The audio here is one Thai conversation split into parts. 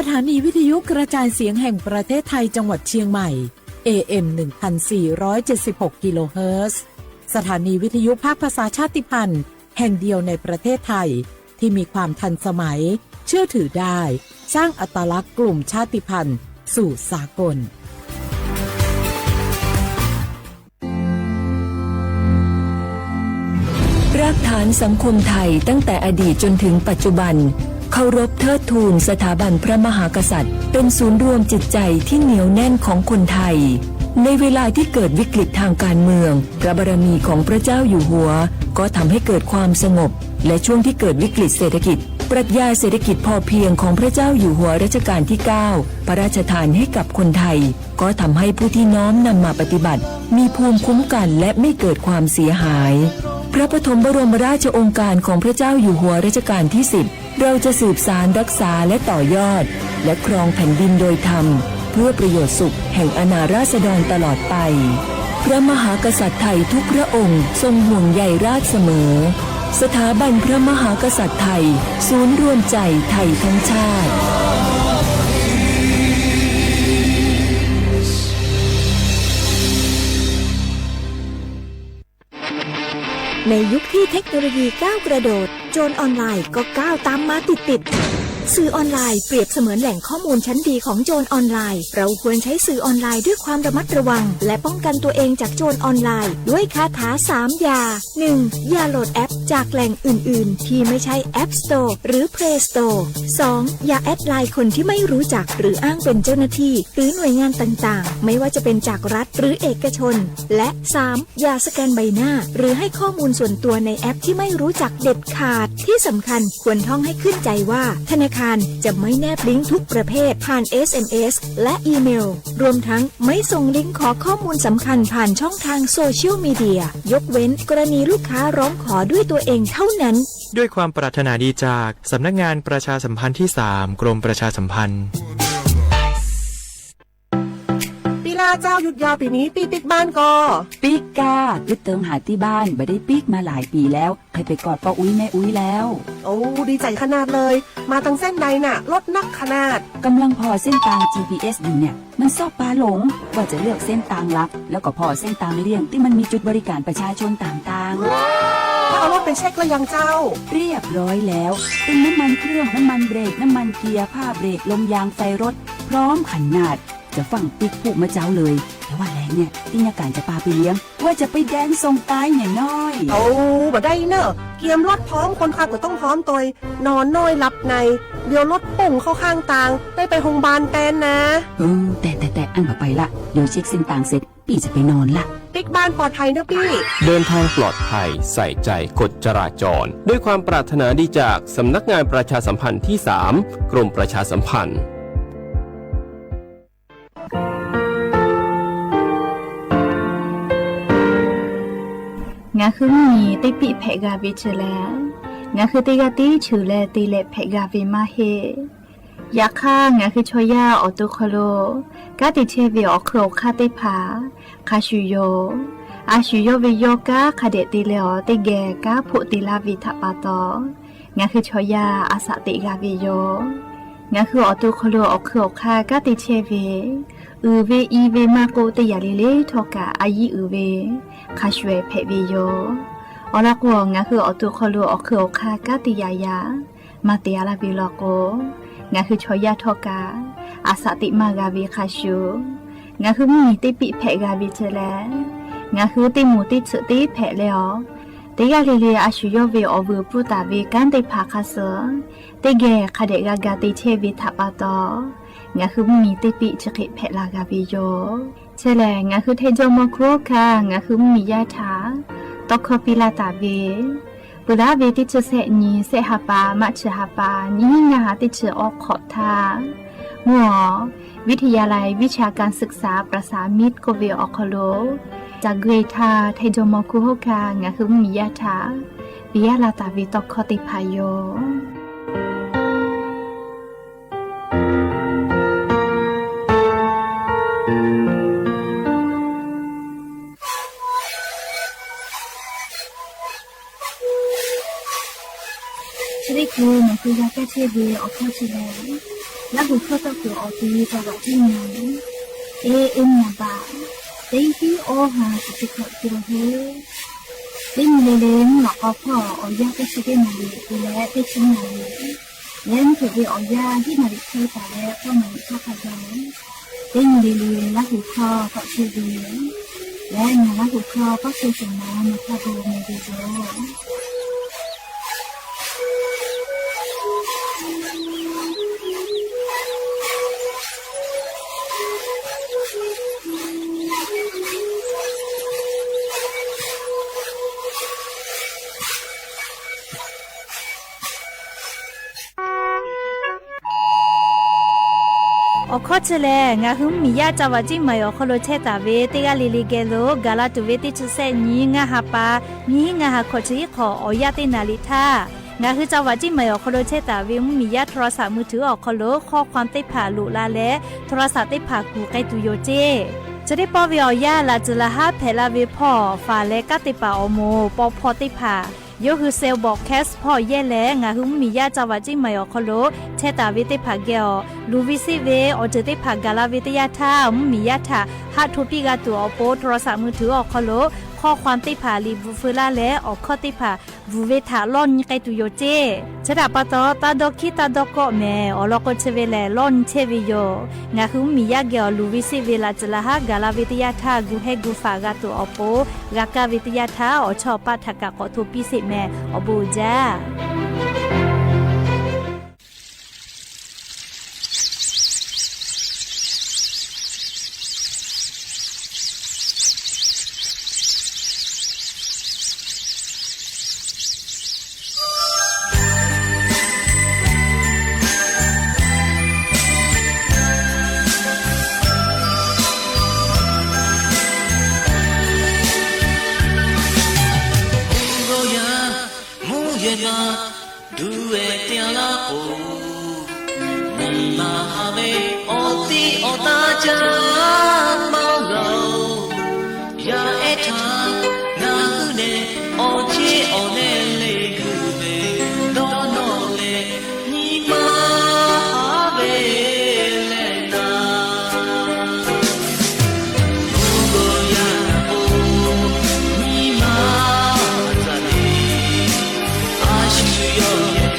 สถานีวิทยุกระจายเสียงแห่งประเทศไทยจังหวัดเชียงใหม่ AM 1476 กิโลเฮิรตซ์สถานีวิทยุภาคภาษาชาติพันธุ์แห่งเดียวในประเทศไทยที่มีความทันสมัยเชื่อถือได้สร้างอัตลักษณ์กลุ่มชาติพันธุ์สู่สากลรากฐานสังคมไทยตั้งแต่อดีตจนถึงปัจจุบันเคารพเทิดทูนสถาบันพระมหากษัตริย์เป็นศูนย์รวมจิตใจที่เหนียวแน่นของคนไทยในเวลาที่เกิดวิกฤตทางการเมืองพระบารมีของพระเจ้าอยู่หัวก็ทำให้เกิดความสงบและช่วงที่เกิดวิกฤตเศรษฐกิจปรัชญาเศรษฐกิจพอเพียงของพระเจ้าอยู่หัวรัชกาลที่ 9 พระราชทานให้กับคนไทยก็ทำให้ผู้ที่น้อมนำมาปฏิบัติมีภูมิคุ้มกันและไม่เกิดความเสียหายพระปฐมบรมราชโองการของพระเจ้าอยู่หัวรัชกาลที่ 10เราจะสืบสานรักษาและต่อยอดและครองแผ่นดินโดยธรรมเพื่อประโยชน์สุขแห่งอาณาราษฎรตลอดไปพระมหากษัตริย์ไทยทุกพระองค์ทรงห่วงใยราชเสมอสถาบันพระมหากษัตริย์ไทยศูนย์รวมใจไทยทั้งชาติในยุคที่เทคโนโลยีก้าวกระโดดโจรออนไลน์ก็ก้าวตามมาติดสื่อออนไลน์เปรียบเสมือนแหล่งข้อมูลชั้นดีของโจรออนไลน์เราควรใช้สื่อออนไลน์ด้วยความระมัดระวังและป้องกันตัวเองจากโจรออนไลน์ด้วยคาถา3อย่า 1. อย่าโหลดแอปจากแหล่งอื่นๆที่ไม่ใช่ App Store หรือ Play Store 2. อย่าแอดไลน์คนที่ไม่รู้จักหรืออ้างเป็นเจ้าหน้าที่หรือหน่วยงานต่างๆไม่ว่าจะเป็นจากรัฐหรือเอกชนและ 3. อย่าสแกนใบหน้าหรือให้ข้อมูลส่วนตัวในแอปที่ไม่รู้จักเด็ดขาดที่สำคัญควรท่องให้ขึ้นใจว่าธนาคารจะไม่แนบลิงก์ทุกประเภทผ่าน SMS และอีเมลรวมทั้งไม่ส่งลิงก์ขอข้อมูลสำคัญผ่านช่องทางโซเชียลมีเดียยกเว้นกรณีลูกค้าร้องขอด้วยตัวเองเท่านั้นด้วยความปรารถนาดีจากสำนักงานประชาสัมพันธ์ที่ 3 กรมประชาสัมพันธ์เจ้าหยุดยาวปีนี้ปีปิกบ้านก็ปิกกายึดเติมหาที่บ้านไม่ได้ปิกมาหลายปีแล้วเคยไปกอดป้าอุ้ยแม่อุ้ยแล้วโอ้ดีใจขนาดเลยมาทางเส้นใดน่ะรถนักขนาดกำลังพอเส้นทาง GPS อยู่เนี่ยมันซอกปลาหลงว่าจะเลือกเส้นทางลับแล้วก็พอเส้นทางเลี่ยงที่มันมีจุดบริการประชาชนต่างๆถ้าเอารถไปเช็คแล้วยังเจ้าเรียบร้อยแล้วตึงน้ำมันเครื่องน้ำมันเบรกน้ำมันเกียร์ผ้าเบรกลมยางไฟรถพร้อมขนาดจะฟังปิกผูกมาเจ้าเลยแต่ว่าแรงเนี่ยที่นาการจะพาไปเลี้ยงว่าจะไปแดนส่งตายเนี่ยน้อยโอ้บ่ได้เนอะเกียมรถพร้อมคนขับก็ต้องพร้อมตัวนอนน้อยหลับในเดี๋ยวรถปุ่งเข้าข้างทางได้ไปโรงพยาบาลแตนนะแต่อันต่อไปละเดี๋ยวเช็คเส้นทางเสร็จพี่จะไปนอนละปิกบ้านปลอดภัยนะพี่เดินทางปลอดภัยใส่ใจกฎจราจรด้วยความปรารถนาดีจากสำนักงานประชาสัมพันธ์ที่ 3 กรมประชาสัมพันธ์งาคือมีติปิเพกาวิชแลงาคือติกาติชูแลติเลเพกาวิมาเฮยาค่างาคือชอยาออตุคโลกาติเชวิออโครคาติพาคาชูโยอาชูโยวิโยกาคาเดติเลอติเกกาพุติลาวิทัปาตองาคือชอยาอาสติกาวิโยงาคือออตุคโลออโครคากาติเชวิอือเวอีเวมาโกติยาลิเลทอกาอายีอือเวคาชเวเพวิโยอลักวงาคืออตุคโลอคืออคากาติยายามาเตียลาบิลโกงาคือชอยาทอกาอาสติมากาวิคาชูงาคือมีติปิเพกาวิเจแลงาคือติมูติสุติเพเลอติกาลิเลอาชูโยเวอวูปุตาเวกันติภาคาเสติเกคาเดกากาติเชวิทัปาตองาคือมีติปิจกิเพลากาวิโยเชลงาคือเทจโมโครคางาคือมียาถาตอกคปิลาตาเวปุดาเวติชเสนีเสหปามัชหปานีงาติชออกขอทามัววิทยาลัยวิชาการศึกษาประสามิตรโกเวออคโลจากเกรทาเทจโมโครคางาคือมียาถาปิยาลาตาเวตอกคติพายโยชริกูมันคือยาแก้ช些别我靠起来，那不靠到个我第一个我进来，那吧，第一我哈是靠这个嘿，你连我靠我要在这边哪里，你来在哪里，连这边我要ที่哪里开打嘞，ก็มันเข้าไปได้你那不靠靠这边，และ那不靠ก็คือ什么มา靠ดูในดีโซอข้อเฉลงาหุมมียาจาวาจิมายอคโลเชตาเวติกาลิลิเกโลกาลาตุเวติชุเซนีงาฮาปามีงาฮาโคชิขออยาตินาลิทางาคือจาวาจิมายอคโลเชตาเวมียาโทรศัพท์มือถือออกคโลข้อความติผ่าลุลาและโทรศัพท์ติผ่ากูไกตุโยเจจะได้ปอวิอยาลาจุลหะเพลาเวพอฟาและกติป่าอโมปอพอติผ่าโยคือเซลบอกแคสพ่อแย่แลงาหุมมียาจาวาจิมายอคโลเชตาเวติผาเกอลูวิซิเวอเจติผากาลาเวติยาทามียาทาฮัททูปิกาตัวอโปโทรศัพท์มือถือออกคโลข้อความติผาลีบูฟูลาและออกข้อติผาบูเวทาล่อนไกตุโยเจชดาปะตอตาดอคิตาดอกอเมอลอกเชเวแลล่อนเชวิโยงาหุมมียาเกอลูวิซิเวลาจลาฮากาลาเวติยาทากูเฮกูฟากาตัวอโปกากาเวติยาทาอชอปาทากะขอทูปิสิเมอบูจาดูเอเตียลาโอมุนมาฮาเวโอตีโอตาจามมองเรายาเอทานาคุเนโอชีโอเนเลกุเบโดโนเลนีมาฮาเวเลนามุโกยาโอนีมาซาเลอาชิโยโ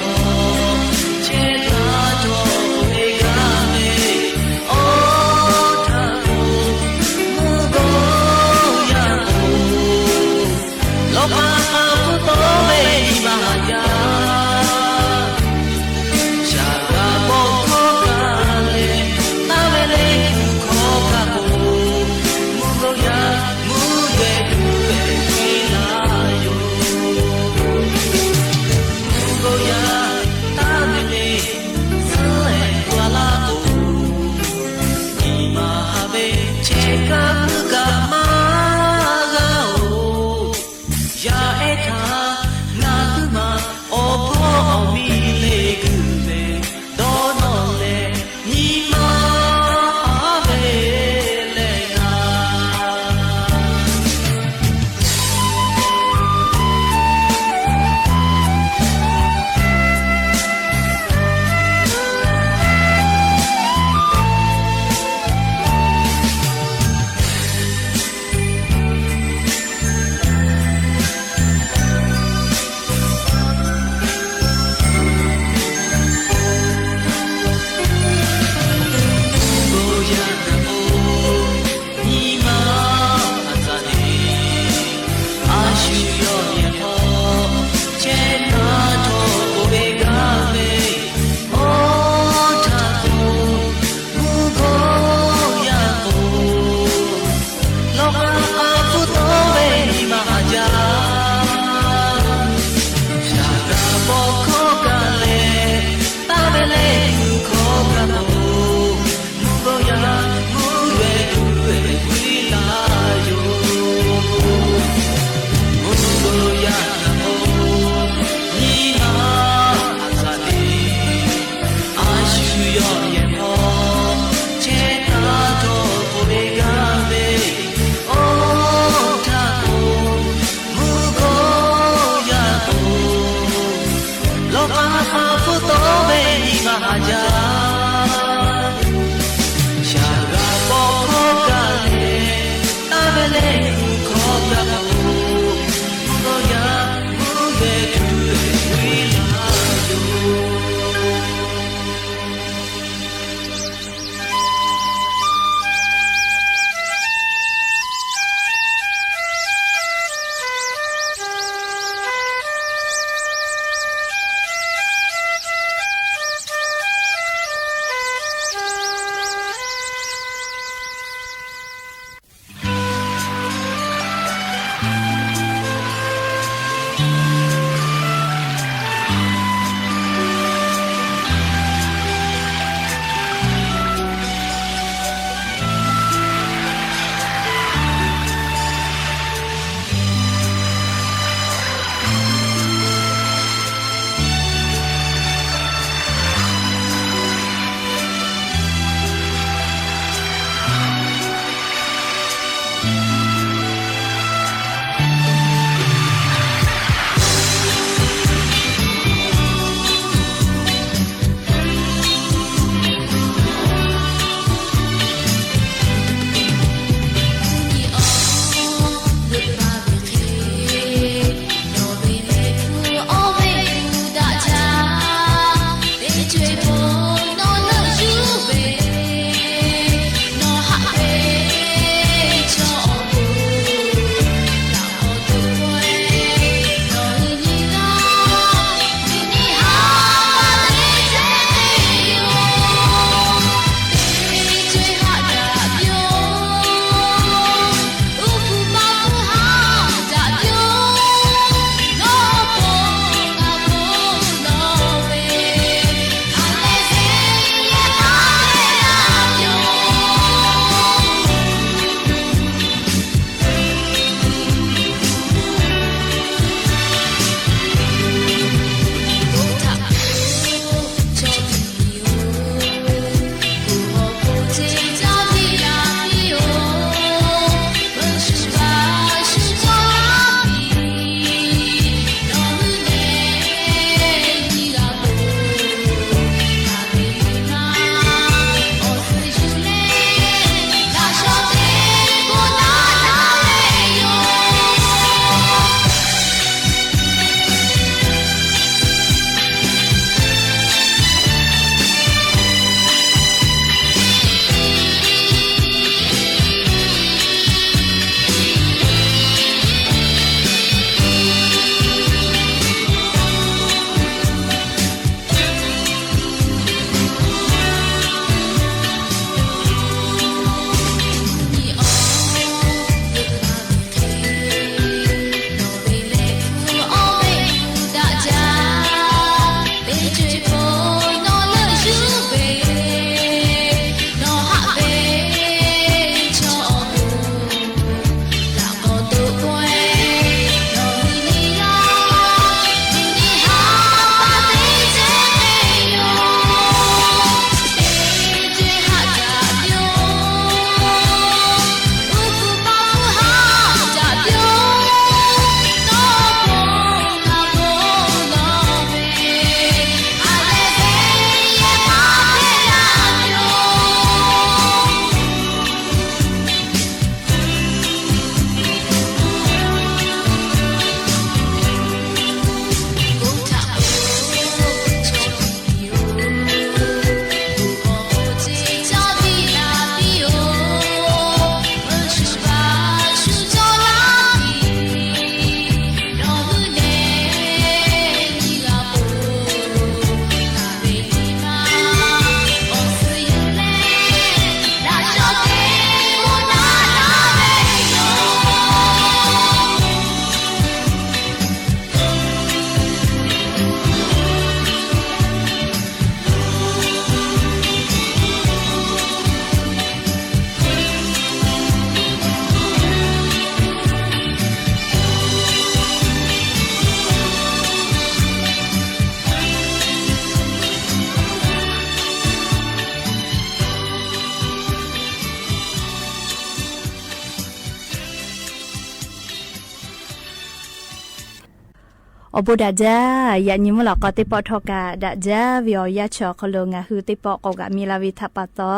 อบุดาจ้าอย่านิมหลอกก็ติปอทอกาดาจ้าวิอยาชอคโลงาฮือติปอกอกะมีลาวิทัปปะตอ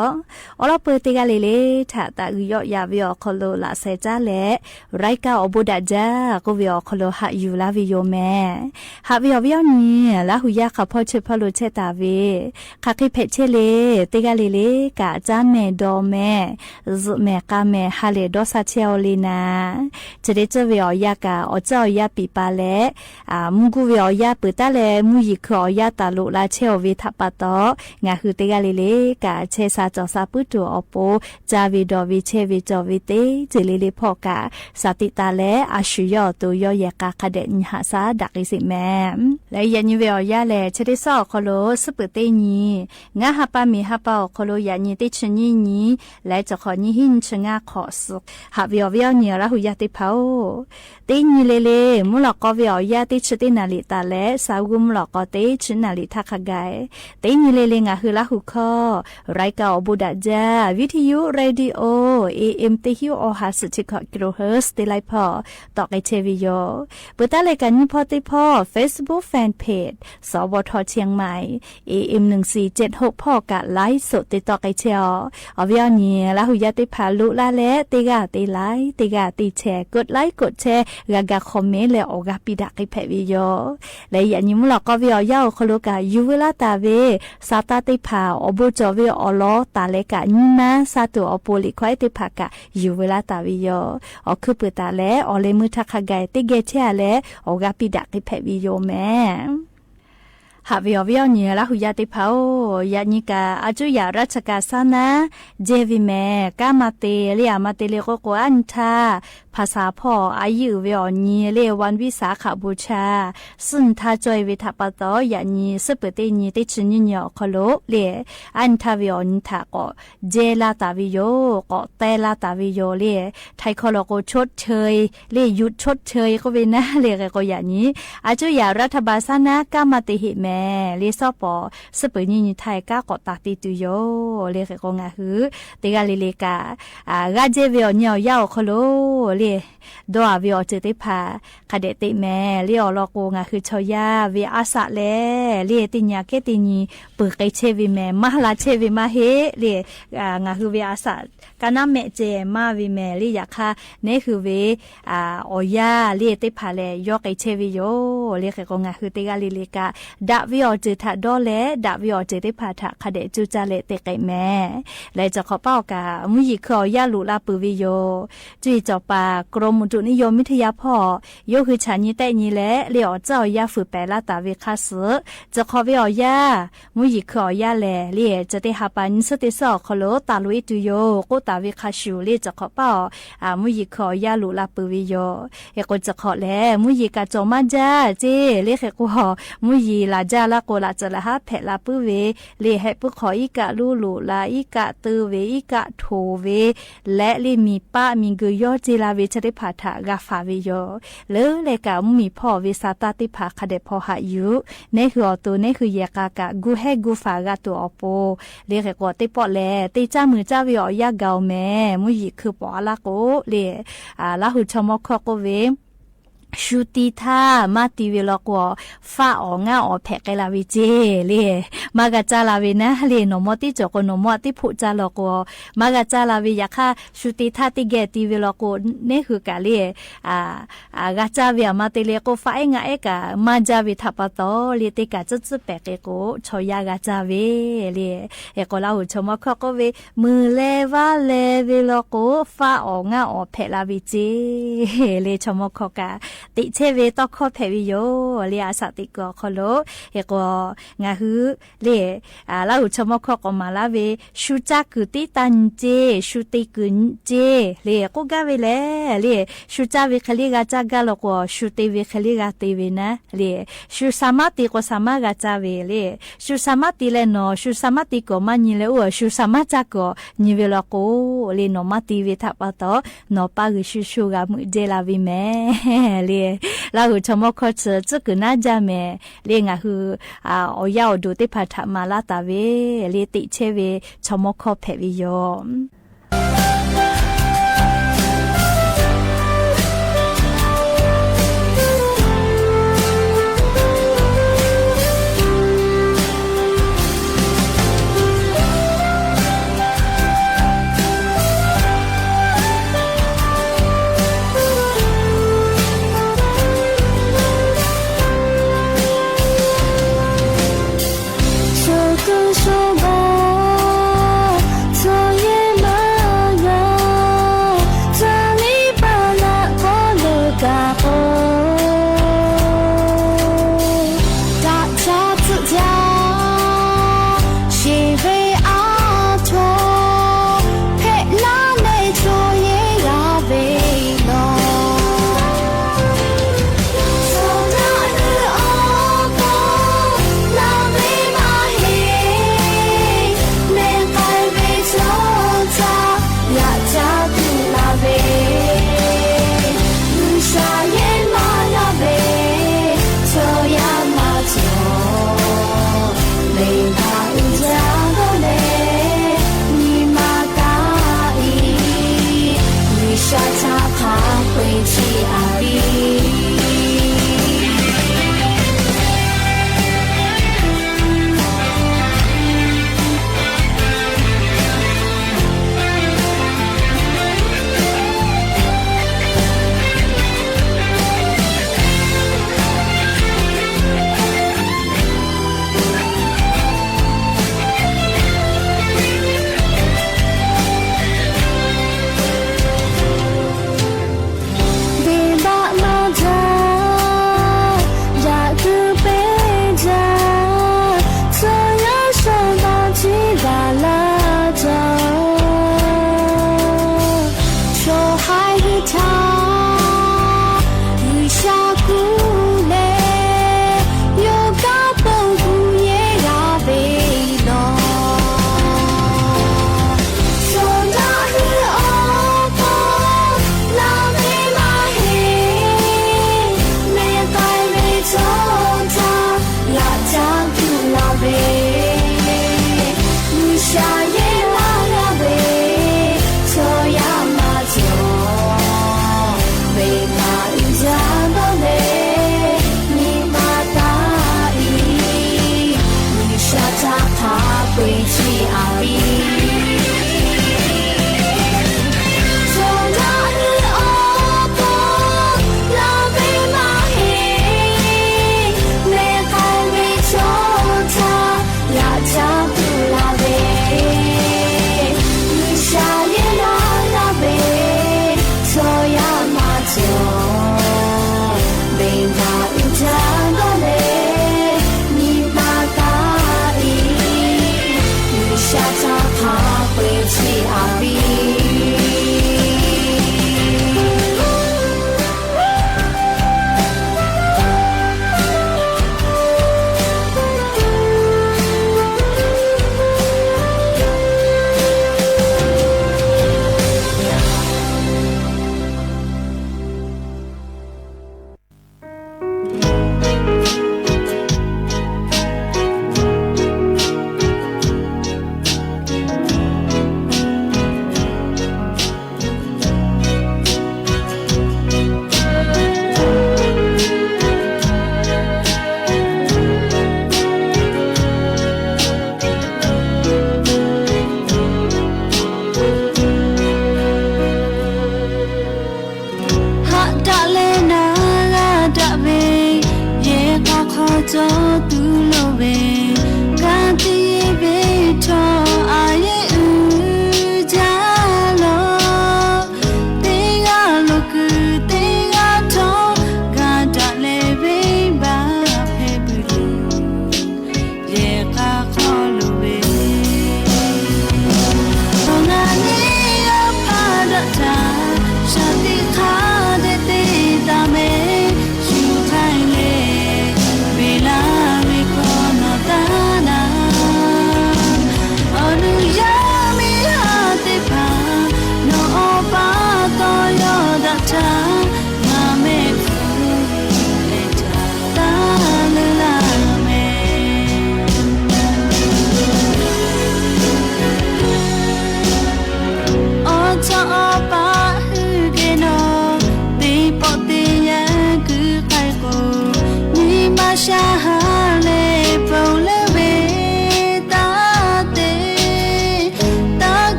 อลอเปติกาเลเลถาตาอุยอยาวิอคโลละเซจ้าแลไรกาอบุดาจ้าก็วิอคโลหะอยู่ลาวิโยแม่หะวิอวิอนี่ละหุยาขะพ่อเชพะโลเชตาเวคาคิเพเชเลติกาเลเลกะจ้าแม่ดอแม่ซุแม่กาแม่ฮาเลดอซาเชโอลีนาจะได้เจวิอยากาอเจ้ายาปีปาเลมุกุวิอยาเปิดตาเลมุยิคอยาตาลุลาเชอวิทัปปะตองาคือเตกาเลเลกาเชซาจอซาปุตุอโปจาวิดอวิเชวิจอวิเตเจเลเลพอกาสติตาเลอาชุยอตุยอยากาคเดญหาซาดักอิสิแมและยันยิวิอยาเลเชดิซอคโลสเปเตญีงาฮาปามีฮาปาคโลยาญิติชญีญีและจะขอญิหินชงาขอสุหาวิอวิอเนียละหุยาติเผาเตญีเลเลมุลกอวิอยาติชตินาลิตาและสาวกุมหลอกเตชินาลิทักไกเตญิเลเลงาฮือละหุคอไรกาอบุดาจาวิทยุเรดิโอ AM ติฮิวอหาสุชิคกิโลเฮิรตซ์ติไลพอตอกไอเทวิโยเปิดตาเลกันนิพอติพอ Facebook Fan Page สวทเชียงใหม่ AM 1476พ่อกะไลฟ์สดติตอกไอเชออวิอนีละหุยาติพาลุละและติกาติไลติกาติแชร์กดไลค์กดแชร์กากาคอมเมนต์และออกาปิดาไอแพวิ วิโยและอย่างนี้เราก็วิอยาวคนลูกายูเวลาตาเวซาตาติพาอบูจอวิอลอตาเลกะนี่นะซาตัวอปูลิควายติพากะยูเวลาตาวิโยอคือเปิดตาและอเลมือทักขะไกติเกเชและอกาปิดักติแพวิโยแม่หาวิอวิอเนี่ยละหุยาติเผายานิกาอาจุยาราชกาสนะเจวิแม่กามาเตเลียมาเตเลโกโกอันทาภาษาพ่ออายุวิอเนี่ยเลวันวิสาขบูชาซึ่งถ้าจอยวิทัปตอยานีสเปเตนีติชนิยอคโลเลอันทาวิอนิทาก็เจลาตาวิโยก็เตลาตาวิโยเลไทยคโลโกชดเชยเลยุดชดเชยก็เป็นนะเลก็อย่างนี้อาจุยารัฐบาลสนะกามาเตหิแม่เลซอปอสเปนี่ไทยก้ากอตาติตุโยเลกงาหือติกาเลกากาเจเวอเนียวยาวคโลเลดอวิอเจติพาคาเดติแม่เลอลอโกงาคือชอยาเวอาสะเลเลติญาเกติญีเปิกไกเชวิแม่มหลาเชวิมาเฮเลงาคือเวอาสะกานาเมเจมาวิแม่เลยาคาเนคือเวออยาเลติพาเลยอไกเชวิโยเลกงาคือติกาเลกาดาวิอเจทาดอเลดาวิอเจติพาทะคาเดจูจาเลเตไกแม่และจะขอเป้ากามุยิคอยาลุลาปุวิโยจุยจอปากรมอุตุนิยมวิทยาพ่อโยคือฉันนี้แต่นี้แหละเลี้ยวเจ้ายาฝืนแปลาตาเวคาสจะขอวิอยามุยิคอยาแลเลี้ยจะได้หาปันสติสอคโลตาลุยตุโยก็ตาเวคาชูเลี้ยจะขอเป้ามุยิคอยาลุลาปุวิโยเอกจะขอแลมุยิกาจอมาจ้าเจเลี้ยกูหอมุยิลาจ้าละโกลาจะละหาแผลาปุเวเลี้ยให้ปุขออีกะลูลูลาอีกะตือเวอีกะโทเวและเลี้ยมีป้ามีกุยอจิลาเวจะได้ผาถากาฟาวิโยหรือเลกามีพ่อวิสาตาติภาคเดพอหายุเนคืออตัวเนคือเยกากะกูให้กูฟากาตัวอโปเลกกอติปอแลติจ้ามือจ้าวิอยากาแม่มุยคือปอละโกเลละหุชมอคอโกเวชูตีท่ามาตีเวลกัวฟ้าออกง่าออกแผกไกลาวิเจเลมากะจาลาวินะเลนมอติจกนมอติผู้จาลกัวมากะจาลาวิยาค่ะชูตีท่าติเกตีเวลกัวเนคือกะเลกะจาเวียมาติเลกัวฟ้าเองะกะมาจาวิทัปตอเลติกะจุจุแปกเกโกชอยากะจาเวเลเอกลาหูชมอคก็เวมือเลวาเลเวลกัวฟ้าออกง่าออกแผกลาวิเจเลชมอคกะติเชเวตอคอเพวิโยเลียสติกอคโลเอกงาฮือเลลาอุชมคอกมาลาเวชูจักติตันเจชูติกุนเจเลก็กาเวเลเลชูจาเวคลิกาจากาลกชูติเวคลิกาติเวนะเลชูสามาติก็สามากาจาเวเลชูสามาติเลโนชูสามาติก็มานิเลอชูสามาจาก็นิเวลโกเลโนมาติเวทัปตโนปากุชูชูกามุเจลาวิเมเลเราหูชมอคอเชจะกุน่าจาเมเลียงอ่ะคือเอายาวดูติพัฒมาลาตาเวเลติเชเวชมอคอเพวิโย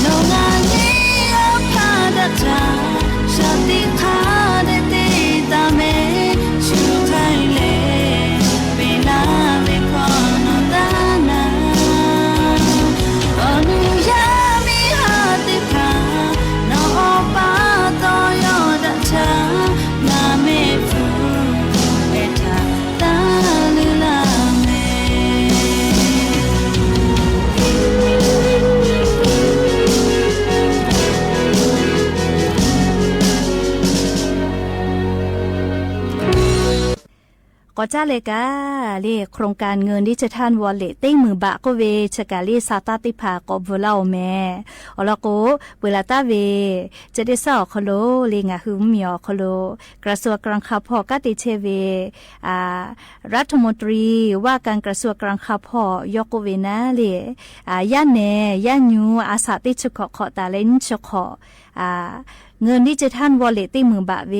น จ้าเลยกาเรียโครงการเงินดิจิทัลวอลเล็ตติ้งมือบะก็เวชกาลีซาตาติพากอบเล่าแม่อลโกเวลาตาเวจะได้สอคโลเลงะหึมมีอคโลกระทรวงการคลังพอกติเชเวรัฐมนตรีว่าการกระทรวงการคลังพอยกเวนะเลย่านแหนย่านยูอาสาติชุขอตาเล่นชุขเงินดิจิทัลวอลเล็ตติ้งมือบะเว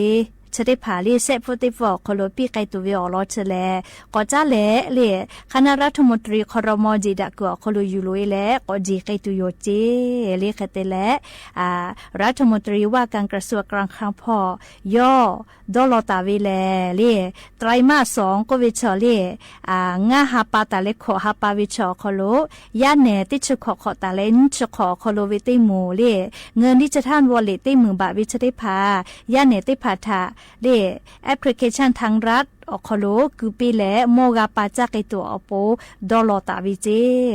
จะได้ผ่าเรียเซฟโฟติฟอคโลปีไกตัวเวอลอเชแลก็จ้าแหล่เล่คณะรัฐมนตรีครมจีดักคโลยูโรแลก็จีไกตัวโยเจเล่คเตแลรัฐมนตรีว่าการกระทรวงการคลังพอย่อดอลตาเวแลเล่ไตรมาส2ก็วิชอเล่งาฮาปาตาเลขอฮาปาวิชอคโลย่านแหนติชขอตาเลนชขอคโลวิติโมเล่เงินดิจิทัลวอลเล็ตติ้งมือบาวิชได้พาย่านแหนติพาทาเล่แอปพลิเคชันทางรัฐอคโลคือปีแลโมกาปาจากไอตัวอโปดอลตาวิเจ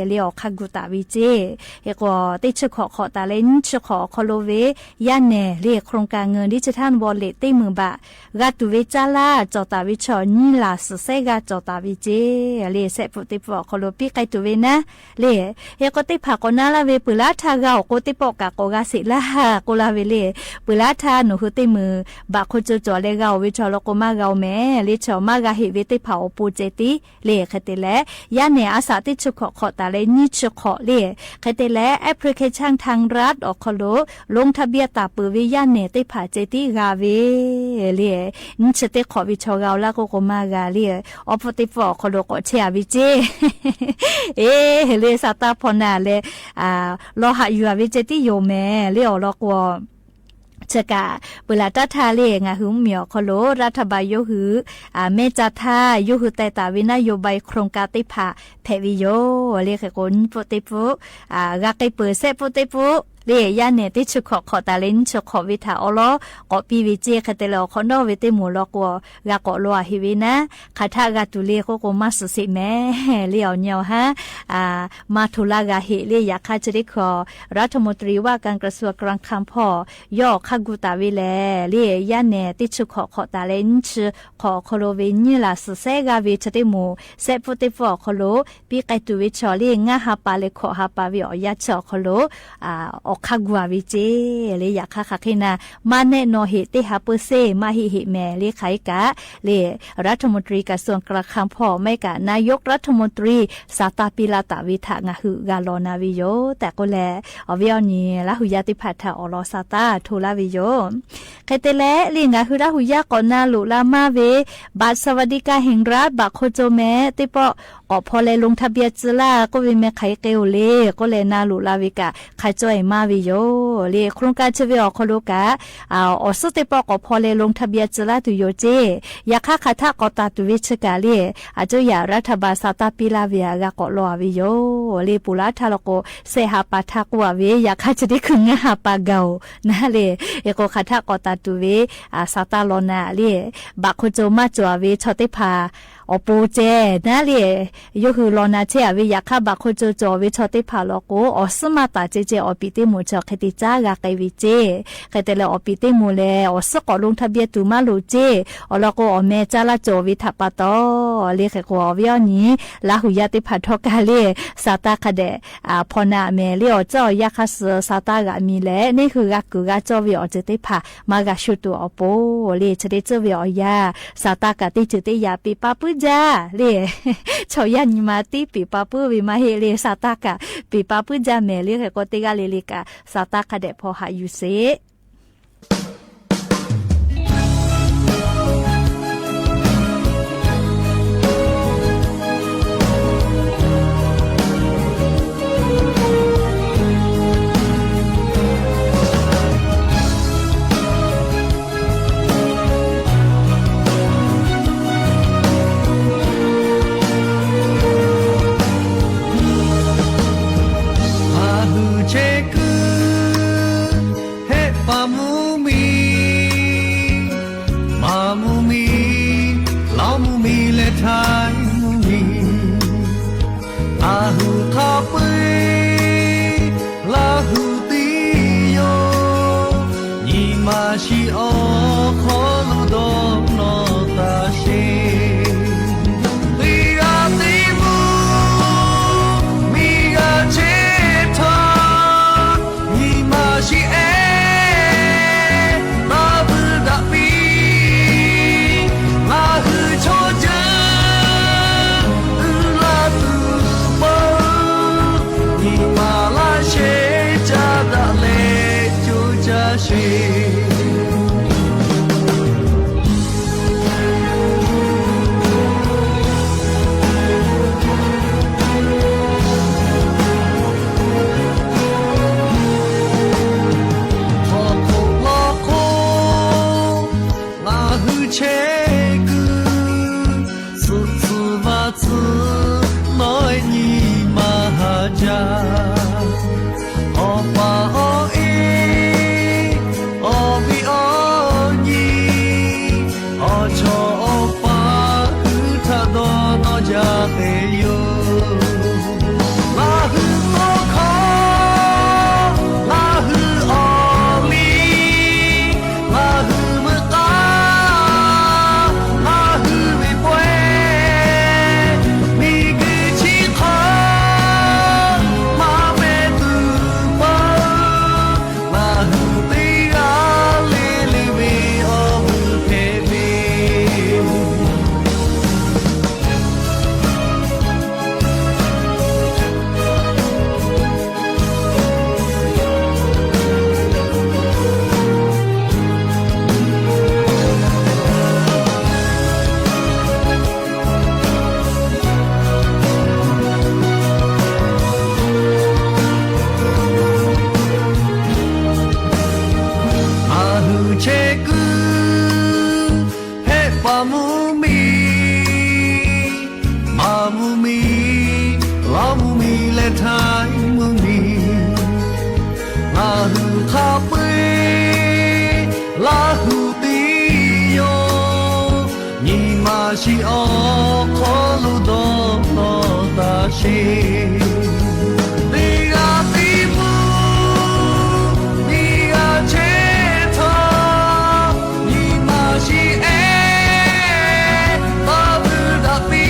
เลียวคักุตาวิเจเอกว่าติชขอตาเลนชขอคโลเวย่านแหนเรียกโครงการเงินดิจิทัลวอลเล็ตติ้งมือบะกาตุเวจาลาจอตาวิชอนี่ลาสเซกาจอตาวิเจเลียเซปุติปอคโลปีไกตุเวนะเลียเอกติภากนาลาเวปุลาทากาโกติปอกากกาสิลาโกลาเวเลปุลาทาหนูหุติมือบะโคจจอเลกาวิชอลโกมากาแม่ลิชอมากาหิวิติเผาปูเจติเล่คติและยาเนอาสาติชุขอตาเลนิชุขอเล่คติและแอปพลิเคชันทางรัฐอคโลลงทะเบียนตาปือวิยาเนติผาเจติกาเวเล่นิชติขอวิชอกาลาโกโกมากาเล่อปติฟอคโลก็เชียวิเจเเลสาตาพนาเลโลหะยูวิเจติโยแมเล่อลอกวชกาเวลาตัทาเลงะหึมเหมียวคโลรัฐบาลยหือเมจัทายุหือแต่ตาวินโยบายโครงการติภาเพวิโยเรียกคนโปติปุกะไกเปิดเซโปติปุเรียยาเนติชุขอตาเลนชุขวิทาอลก็ปีวิเจคเตลอคอนโดวิติมูลกวกะกอลวหิวินะคาทากะตุเลโกโกมาสุสิแม่เลียวเนียวฮะมาทุลากะเฮเลียยาคาจริคอรัฐมนตรีว่าการกระทรวงการคลังพอย่อคากุตาวิแลเลียยาเนติชุขอตาเลนชุขอโคโลเวนิลาสุเซกาวิชติมูเซปุติฟอโคโลปีไกตุวิชอเลียงะฮาปาเลขอฮาปาวิอยาชอโคโลออกขกัววิเจเลยอยากค่ะคินามาแน่นอเหตุหาเปอร์เซมาหิแม่เลยไขกะเลยรัฐมนตรีกระทรวงกลาคังพ่อไม่กะนายกรัฐมนตรีสาตาปิลาตาวิทางะหือกาลอนาวิโยแต่ก็แลอวิอนีละหุยาติพัทธาอลอสาตาโทลาวิโยใครแต่และเลียงะหือละหุยาก่อนนาลุลามาเวบัตรสวัสดิการแห่งรัฐบักโคโจแม่ติปอพอเลยลงทะเบียนจลาก็วิเมไขเกลเลก็เลยนาลุลาวิกะไขจ่อยมาวิโยเรียโครงการเชวิอคโลกะอสติปก็พอเลยลงทะเบียนจลาตุโยเจยาคาคาทากอตาตุวิชกาเลอาจจะอยารัฐบาลสาตาปิลาเวียกะกอลอวิโยเรียปุลาทาลโกเซหาปาทากวาเวยาคาจะได้คึงหาปาเกานะเลเอโกคาทากอตาตุเวสาตาลอนาเรียบักโคโจมาจวเวชอติพาอปูเจนะเลียคือลอนาเชอวิยาคาบักโคโจโจวิชอติพาลโกอสมาตาเจเจอปิติมูจอคติจ้ากะไกวิเจคเตเลอปิติมูเลอสกอลงทะเบียนตุมาโลเจอลโกอเมจาลาโจวิทัปตอเลียกอวิอนีลาหุยาติพัทกาเลสาตาคเดพอนาเมเลียจอยาคาสสาตากะมีเลนี่คือกะกุกะจอวิอเจติพามากะชุตุอโปเลเจเดเจวิอยาสาตากะติเจติยาปิปาปุจ้าเล่ชอยันมาตีปีปาปูวิมาเฮเลสาตากะปีปาปูจ้าเมเลียก็ติกาเลลิกาสาตากะเดพอหายุเซChe ku he pa mu mi ရှိရှိအောင်ခေါ်လို့တော့သာရှိဒီကပြီးမှုဒီကချေထားဒီမရှိဘာဘူးဒါပီ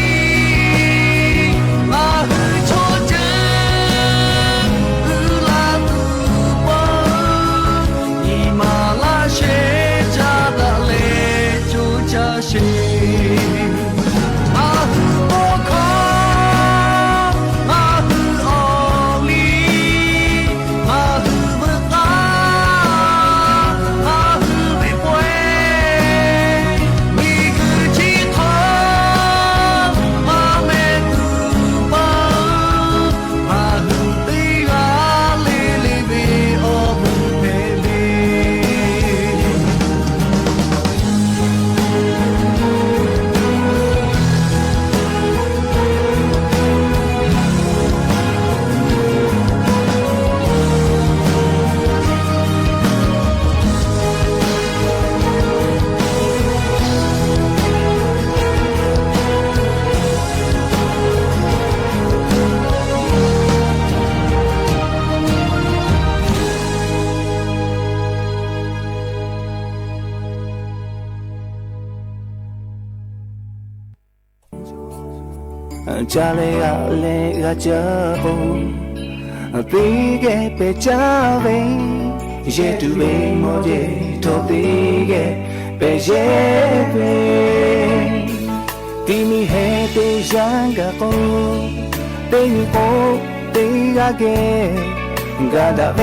မာဟုချိုချင်ဘူးလာသူပေါ်ဒီမာလာရှိကြတာလေချိုချရှိ家里呀里个家伙，比个别家位，也都为我的头比个别也为，给你还得像个狗，对你狗对个给，个的为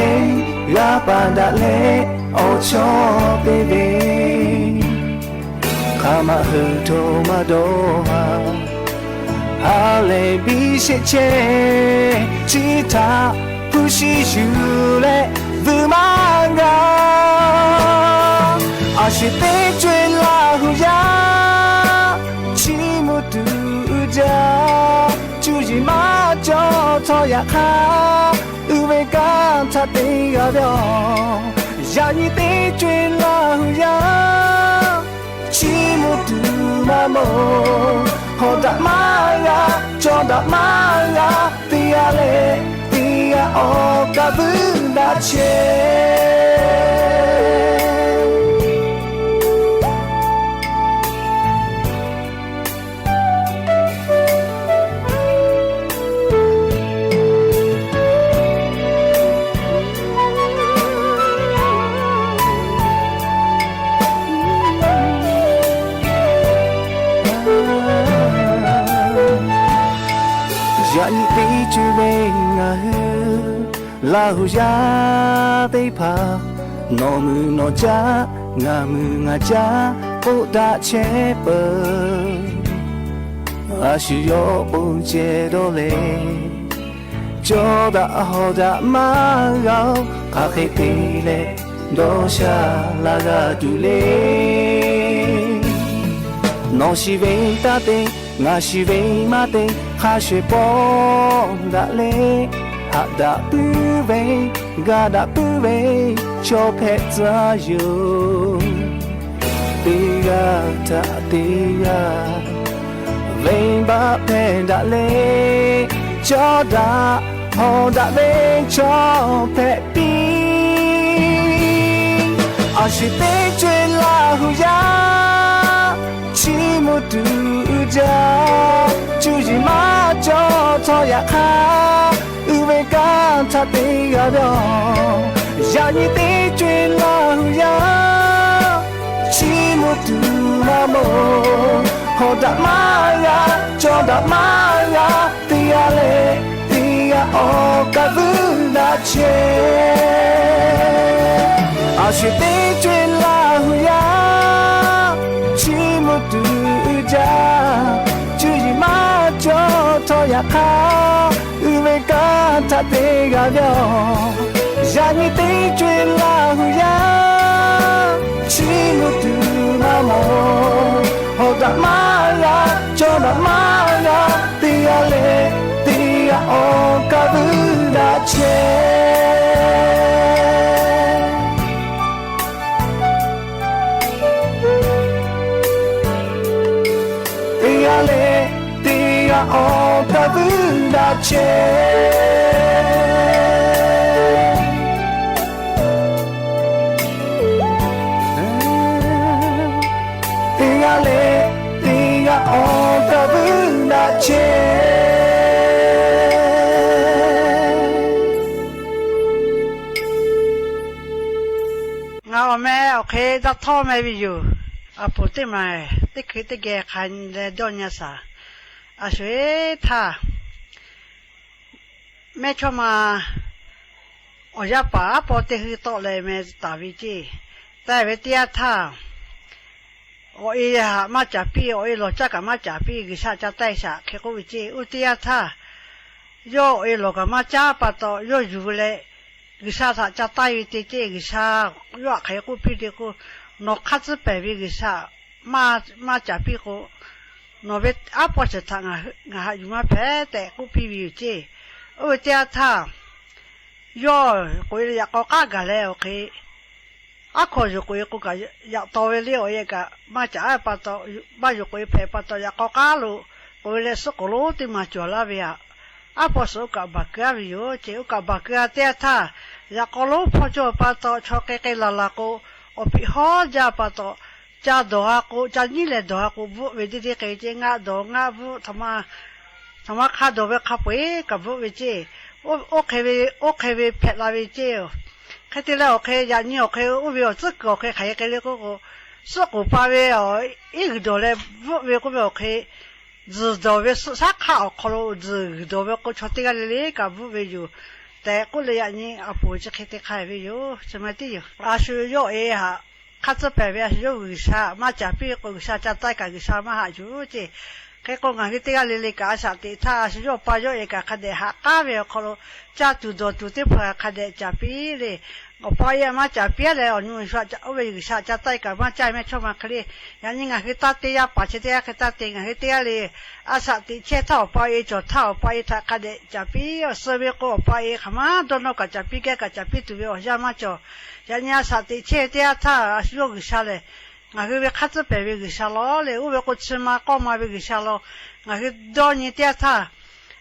个把的嘞，哦错对对，卡马和托马多哈。哈雷比些切，其他不是修嘞不忙个，而是得追老呀，起木度着，就是马脚草呀卡，为干他得个了，让你得追老呀，起木度嘛么。好的妈呀，做的妈呀，比呀嘞，比呀哦，噶不那切。你被追为我老家被怕，飲むのじゃがむがじゃおだチェプ足ようジェドレジョダホダマガオかけてれどしゃらがどれのしべいたてがしべいまではしぼんだれはだぶべがだぶべちょぺざよてがたてがべんばぺんだれちょだほだべちょぺぴあしてちゅらふやちむとじゃちゅじまちょとやか上がたてがどやにてちゅらふやちむとまもほだまやちょだまやてやれてやおかぶなちあしてちゅらふやちむとじゃちゅじまちょとやか上がたてがどやにてちゅらふやちむとまもほだまやちょだまやてやれてやおかぶなちおかぶなちてがれてがおかぶなちเอาแม่โอเคจะท่อแม่ไปอยู่เอาปุ๊บที่มาที่คือที่แกขันเลยโดนยาสาอาช่วยท่าแม่ชอบมาออกจากป่าพอเตะคือโตเลยแม่ตาวิจิแต่เวทีท่าโอ้ยมาจากพี่โอ้ยหลอกจากกับมาจากพี่กิชาจะได้ชาแค่กูวิจิอุติยาท่าโยโอ้ยหลอกกับมาจากป่าโตโยอยู่เลยกิชาท่าจะได้วิจิกิชาโยแค่กูพี่เด็กกูนกขัดไปวิกิชามาจากพี่กูนเวทอาปอจะทางอยู่มาแพ้แต่กูพี่วิวจีเจ้าท่าย่อกูอยากก้ากันแล้วโอเคอาขออยู่กูก็อยากโตไปเลี้ยวเองก็มาจากปัตตมาอยู่กูแพ้ปัตตอยากก้าลูกูเลยสุกลูที่มาจัวลาเวียอาปอสุกับบักเกอวิวเจ้ากับบักเกอเจ้าท่าอยากลูพอจัวปัตตชอบเกลลากูอภิฮอจ้าปัตตจ้าดอกกูจ้านี่แหละดอกกูบุเวทีที่เกจงาดอกงาบุทำมาข้าดอกเวข้าไปกับบุเวทีโอเคเวเพลาเวทีแค่ที่แล้วโอเคอย่างนี้โอเคอุบิโอซึกโอเคใครกันเลยกูสุกุปาเวอ๋ออีกดอกเลยบุเวกูโอเคจืดดอกเวสักข้าวคอร์จืดดอกเวกูชอบที่กันเลยกับบุเวอยู่แต่กูเลยอย่างนี้อาปูจะแค่ที่ใครเวอยู่ใช่ไหมที่อยู่อาชูโยเอฮะข้าจะไปเวียอยู่กิชามาจากพี่กูกิชาจะได้กับกิชามาหาอยู่จีแค่กูงานที่ตีกันเลยกับอาสาติถ้าอายุไปอยู่เอกคดีหักก้าวเวียเขาจะจุดโดดจุดที่พอคดีจากพี่เลยก็ไปมาจากพี่เลยอ๋อนู่นว่าจะเอาไปกิชาจะได้กับมาใจไม่ชอบมาคดีอย่างนี้งานที่ตัดตียาปัจจัยที่ตัดตีงานที่ตีเลยอาสาติเช่เท่าไปจดเท่าไปถ้าคดีจากพี่เสวีก็ไปขมาโดนกับจากพี่แกกับจากพี่ตัวเวียจะมาจ่ออย่างนี้อาสาติเช่ที่ถ้าอายุกิชาเลยงานที่เวคัดจะไปเวกิชาล้อเลยอุเวกุชิมาก็มาเวกิชาล้องานที่โดนยี่ที่ถ้า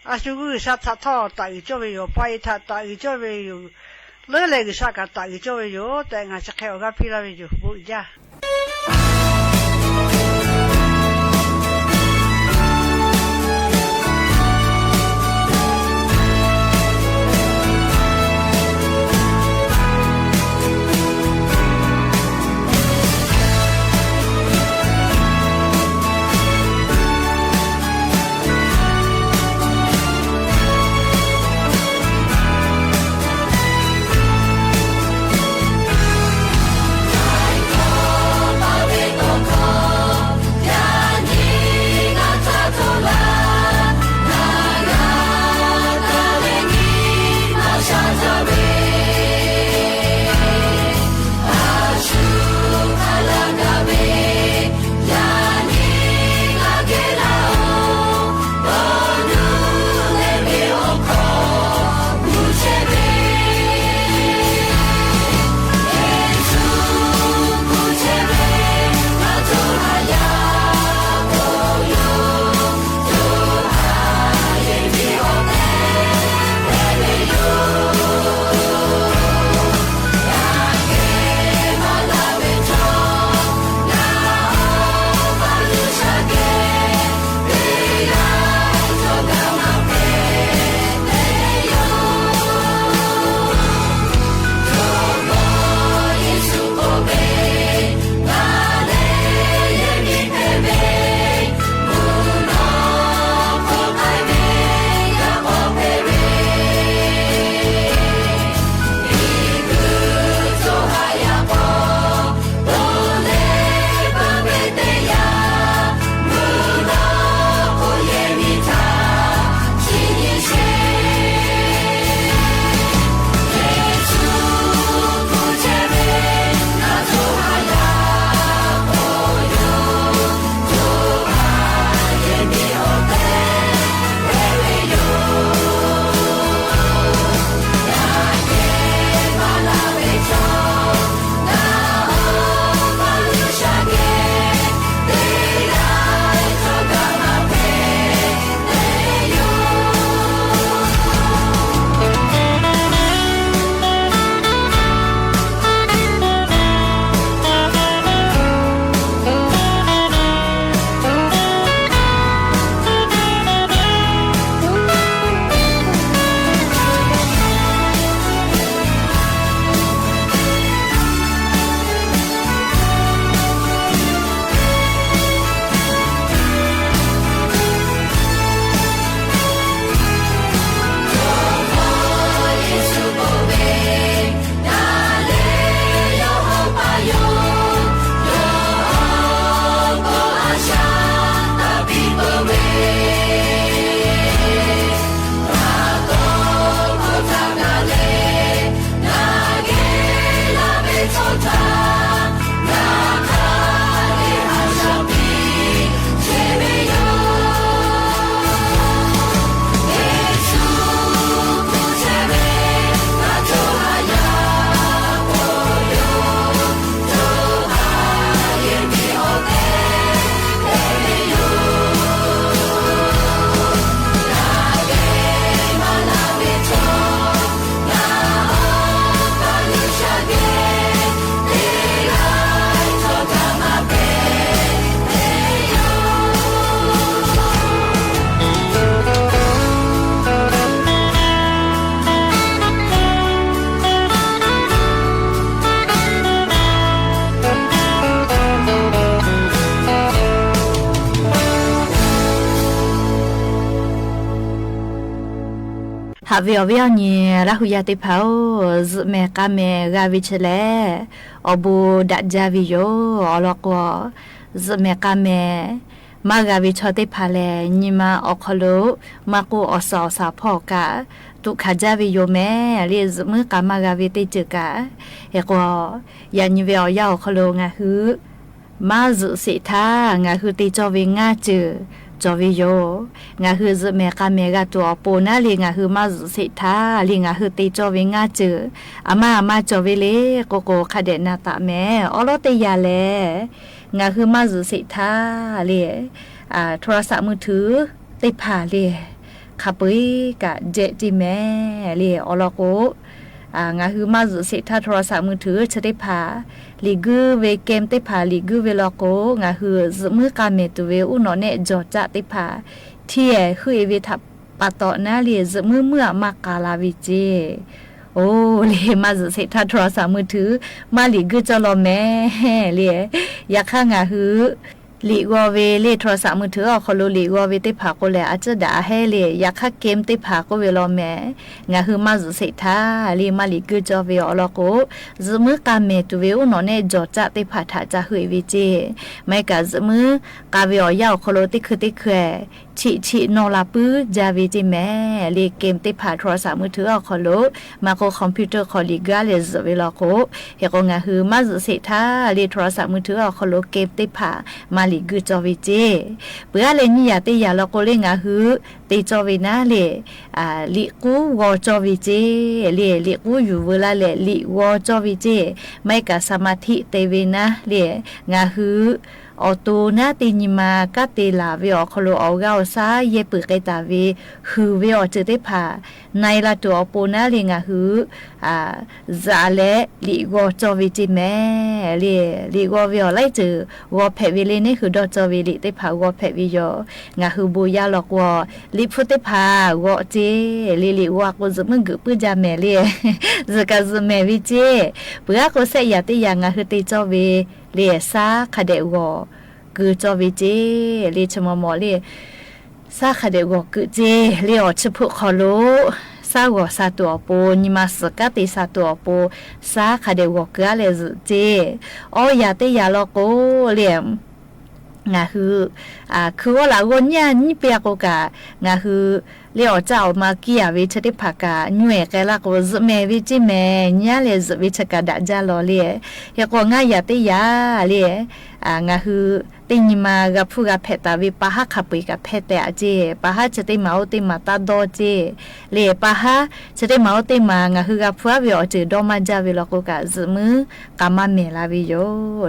อายุกิชาถ้าท่อตายจ่อเวอยู่ไปถ้าตายจ่อเวอยู่เลยกิชากับตายจ่อเวอยู่แต่งานจะแค่กับพี่เราเวอยู่บุญจ้า เวียวนี่ละหุยาติเผาซึเมกาเมกาวิชเลอบูดัจจาวิโยอลอกวซึเมกาเมมากาวิชอติพาเลนิมาอคโลมากูอสอสาพอกะตุขจาวิโยแม่เรียซึมือกามากาวิติจึกะเฮกยานิเวียวยาอคโลงะฮือมาซุสิทางะฮือติจอวิงาจือจอวิโยงะฮือซึเมกาเมกาตัวโปนาลีงะฮือมาซุสิทาลีงะฮือติจอวิงาจืออามาจอวิเลโกโกคาเดนาตะแม่อลอติยาเลงะคือมาซุสิทาเลโทรศัพท์มือถือติผ่าเลขับไปกะเจจิแม่เลอลอโกงะคือมาซุสิทาโทรศัพท์มือถือชะติผ่าลีกูเวเกมติผ่าลีกูเวลอโกงะคือซมือกาเมตุเวอุนอเนจอจะติผ่าเที่ยคือเอวิทับปะตอนาเลซมือเมื่อมากาลาวิเจโอ้เลมาซุสิทาโทรศัพท์มือถือมาลีกูจะรอแม่เลอยากข้างะคือลีกว่าเวเลโทรศัพท์มือถือเอาคโลลีกว่าเวติผาก็แลอาจจะด่าให้เลอยากข้าเกมติผาก็เวลอแม่งะคือมาซุสิทาลีมาลีกูจอเวอลอโกซมือกาเมตุเวอุนอเนจอจะติผาถาจะเฮยวิเจไม่กะซมือกาเวอยาคโลติคือติแควชิโนลาปื้จาวิจิแม่เลเกมติผาโทรศัพท์มือถือเอาคโลมาโคคอมพิวเตอร์คอลีกาเลซเวลอโกเฮก็งะคือมาซุสิทาเลโทรศัพท์มือถือเอาคโลเกมติผามาลีกูจอวิเจเปื่อเลนี่ยาติยาลอโกเลงะฮือติจอวินาเลลิกูวอจอวิเจเลลิกูอยู่เวลาเลลิวอจอวิเจไม่กะสมาธิเตเวนะเลงะฮือออตูนาตินิมากะเตลาเวอคโลเอาเกาซาเยปึไกตาเวฮือเวอเจติผาในละตัวปูนาเลงะฮือซาเลลิวอจอวิจิแม่เลลิวอเวอไลจือวอเพวิเลนี่คือดอจอวิลิติผาวอเพวิโยงะฮือบูยาลอกวอลิพุติผาวอเจลิวอกุซมึงกึปื้จาแม่เลซะกะซแม่วิเจเปื้อก็เสยาติยางะฮือติจอเวเลซาคาเดวอคือจอวิเจเลชมอมอเลซาคาเดวอคือเจเลอชพุคอโลซาวอซาตัวโปนิมาสกะติซาตัวโปซาคาเดวอคืออะไรเจออยาเตยาลอโกเลงะคือว่าละวนญานี่เปียกกะงะคือเลี้ยวเจ้ามาเกียวิชติภากะหน่วยแกละก็ซเมวิจิเมญาเลซวิชกะดะจาลอเลยก็งะยาติยาเลงะคือตินิมากะพุกะเพตาวิปะหะขะปิกะเพตะเจปะหะจติมาอุติมาตาโดเจเลปะหะจติมาอุติมางะคือกะพัววิอเจดอมาจาวิลกกะซมือกะมะเมลาวิโย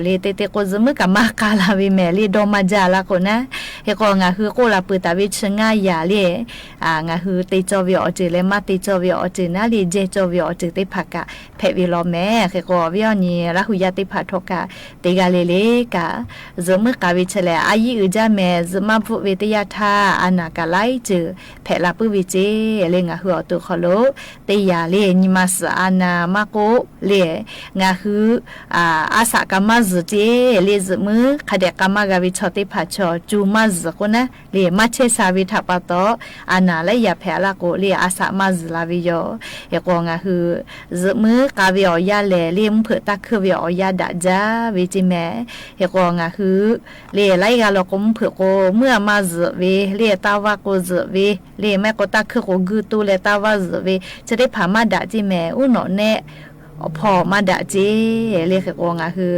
เลเตเตโกซมือกะมะกาลาวิเมเลดอมาจาละโกนะเฮก็งะคือโกลาปึตาวิชงายาเลงะคือติจอวิอเจเลมาติจอวิอเจนะเลเจจอวิอเจติภากะเพวิโลแม่เฮก็วิอนีละหุยาติภาทกะติกาเลกะซมือกาวิชเลอายิอุจาเมซมาพุเวตยาทาอานากาไลจือเพลาปุวิเจเลงะฮือตุคโลเตยาเลนิมัสอานามาโกเลงะฮืออาสากามาซเจเลซมือคเดกามากาวิชติภาชอจูมาซโกนะเลมาเชสาวิทาปะโตอานาและยาเพลาโกเลอาสามาซลาวิโยเฮโกงะฮือซมือกาวิออยาเลมเผตะคือวิออยาดะจาวิจิเมเฮโกงะฮือเลไลกาลกมเผือโกเมื่อมาซเวเลตาวาโกซเวเลแม่ก็ตะคือโกกูตูเลตาวาซเวจะได้ผามาดะจิแม่อุโนเนพอมาดะเจเลขกงะคือ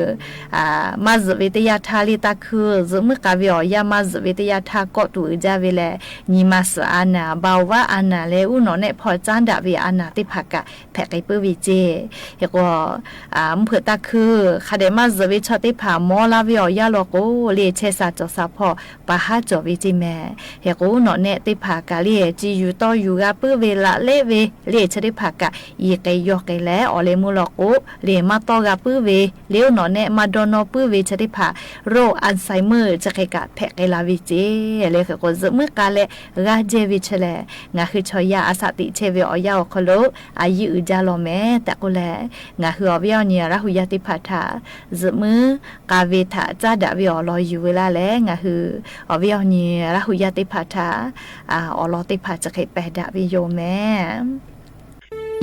มาซเวตยาทาลิตะคือซมึกะวิอยามาซเวตยาทาก็ตุจาเวเลนิมาสอานาบาวะอานาเลอุโนเนพอจันดะเวอานาติภกะแพกไกเปวิเจเฮก็มเผือตะคือคาเดมาซเวชติภามอลาวิอยาโลโกเลเชซาจอซาพอปะหาจอวิจิแมเฮก็อุโนเนติภกะเลจิอยู่ต่ออยู่กะเปเวละเลเวเลชติภกะอีไกยอกไกแลอเลมุ มูลกุเรียมาต่อกะปื้อเวเลี้ยวหนอเนมาดอนอปื้อเวจะได้ผ่าโรคอัลไซเมอร์จะใครกะแพกไอลาวิเจเลยก็จะเมื่อกาเลกาเจวิเชเลงาคือชอยาอาสติเชเวอยาวคโลอายุอุจาโลเมแต่กูแลงาคืออเวียเนี่ยระหุยติพัทาจะมือกาเวทาจ้าดาวิอลอยอยู่เวลาแล้วงาคืออเวียเนี่ยระหุยติพัทาอลอติพัทจะใครแปดาวิโยแม่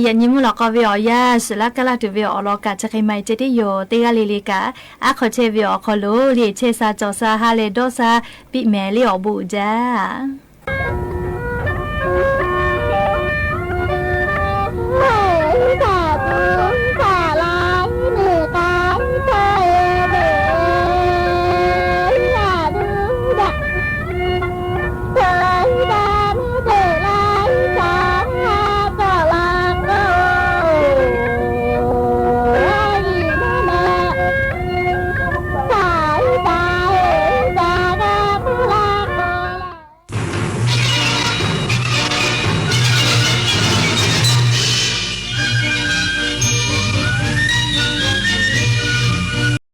ยันยิมุลก็วิอยาสละกะละตุวิอลอกะจะใครไม่จะได้โยเตกะลิลิกะอะขอเชวิอคโลเรียเชซาจอซาฮาเลโดซาปิแมลิอบูจ้า